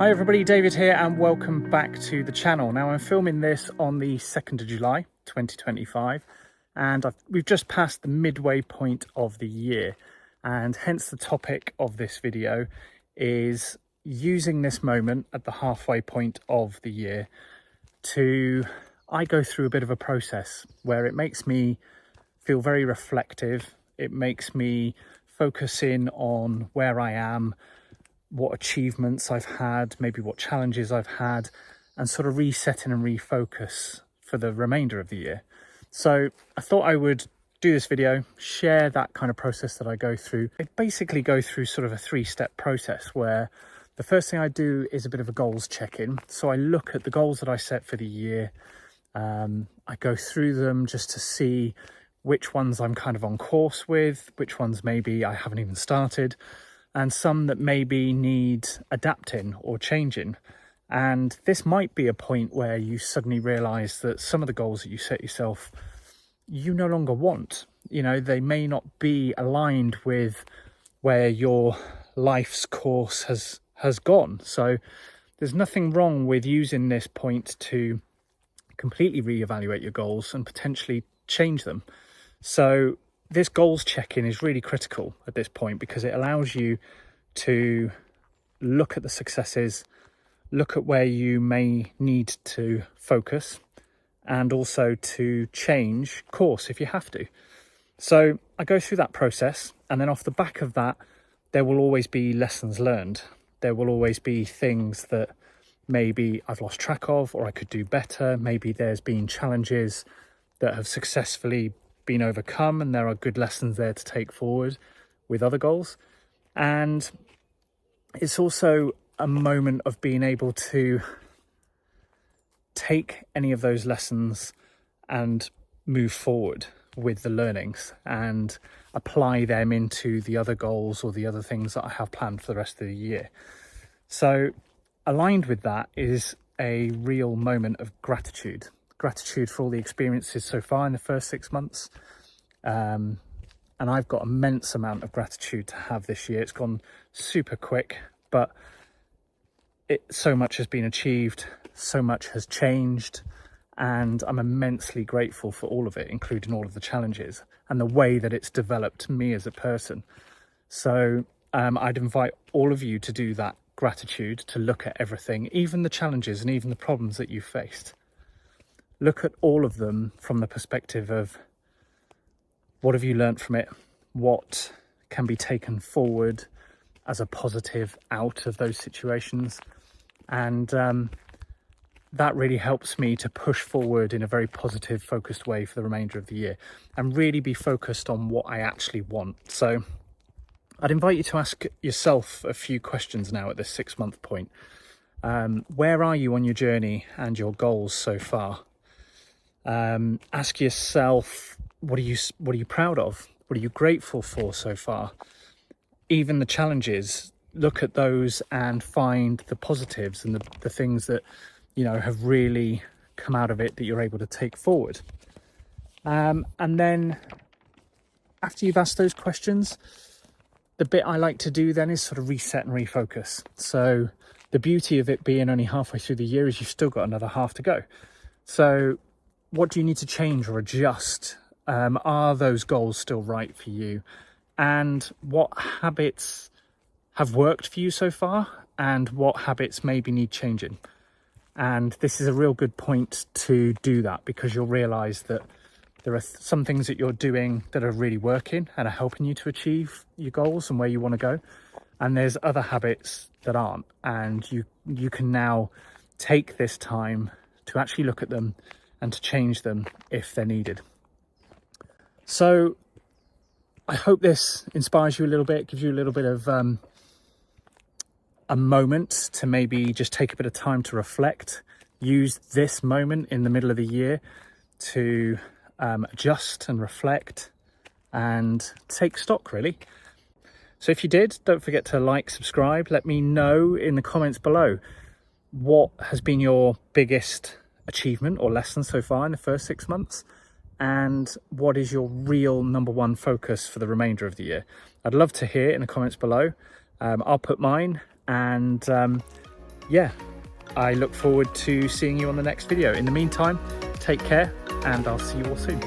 Hi everybody, David here and welcome back to the channel. Now I'm filming this on the 2nd of July 2025 and we've just passed the midway point of the year, and hence the topic of this video is using this moment at the halfway point of the year I go through a bit of a process where it makes me feel very reflective. It makes me focus in on where I am, what achievements I've had, maybe what challenges I've had, and sort of resetting and refocus for the remainder of the year. So I thought I would do this video, share that kind of process that I go through. I basically go through sort of a 3-step process where the first thing I do is a bit of a goals check-in. So I look at the goals that I set for the year. I go through them just to see which ones I'm kind of on course with, which ones maybe I haven't even started, and some that maybe need adapting or changing. And this might be a point where you suddenly realize that some of the goals that you set yourself, you no longer want. You know, they may not be aligned with where your life's course has gone. So there's nothing wrong with using this point to completely reevaluate your goals and potentially change them. So this goals check-in is really critical at this point because it allows you to look at the successes, look at where you may need to focus, and also to change course if you have to. So I go through that process, and then off the back of that, there will always be lessons learned. There will always be things that maybe I've lost track of or I could do better. Maybe there's been challenges that have successfully been overcome and there are good lessons there to take forward with other goals. And it's also a moment of being able to take any of those lessons and move forward with the learnings and apply them into the other goals or the other things that I have planned for the rest of the year. So aligned with that is a real moment of gratitude for all the experiences so far in the first 6 months. And I've got immense amount of gratitude to have this year. It's gone super quick, but so much has been achieved, so much has changed, and I'm immensely grateful for all of it, including all of the challenges and the way that it's developed me as a person. So I'd invite all of you to do that gratitude, to look at everything, even the challenges and even the problems that you faced. Look at all of them from the perspective of what have you learnt from it? What can be taken forward as a positive out of those situations? And that really helps me to push forward in a very positive, focused way for the remainder of the year and really be focused on what I actually want. So I'd invite you to ask yourself a few questions now at this 6-month point. Where are you on your journey and your goals so far? Ask yourself, what are you proud of? What are you grateful for so far? Even the challenges, look at those and find the positives and the things that, you know, have really come out of it that you're able to take forward. And then after you've asked those questions, the bit I like to do then is sort of reset and refocus. So the beauty of it being only halfway through the year is you've still got another half to go. So what do you need to change or adjust? Are those goals still right for you? And what habits have worked for you so far? And what habits maybe need changing? And this is a real good point to do that, because you'll realize that there are some things that you're doing that are really working and are helping you to achieve your goals and where you want to go. And there's other habits that aren't. And you can now take this time to actually look at them and to change them if they're needed. So I hope this inspires you a little bit, gives you a little bit of a moment to maybe just take a bit of time to reflect. Use this moment in the middle of the year to adjust and reflect and take stock, really. So if you did, don't forget to like, subscribe. Let me know in the comments below what has been your biggest achievement or lesson so far in the first 6 months, and what is your real number one focus for the remainder of the year. I'd love to hear in the comments below. I'll put mine, and yeah, I look forward to seeing you on the next video. In the meantime, take care and I'll see you all soon.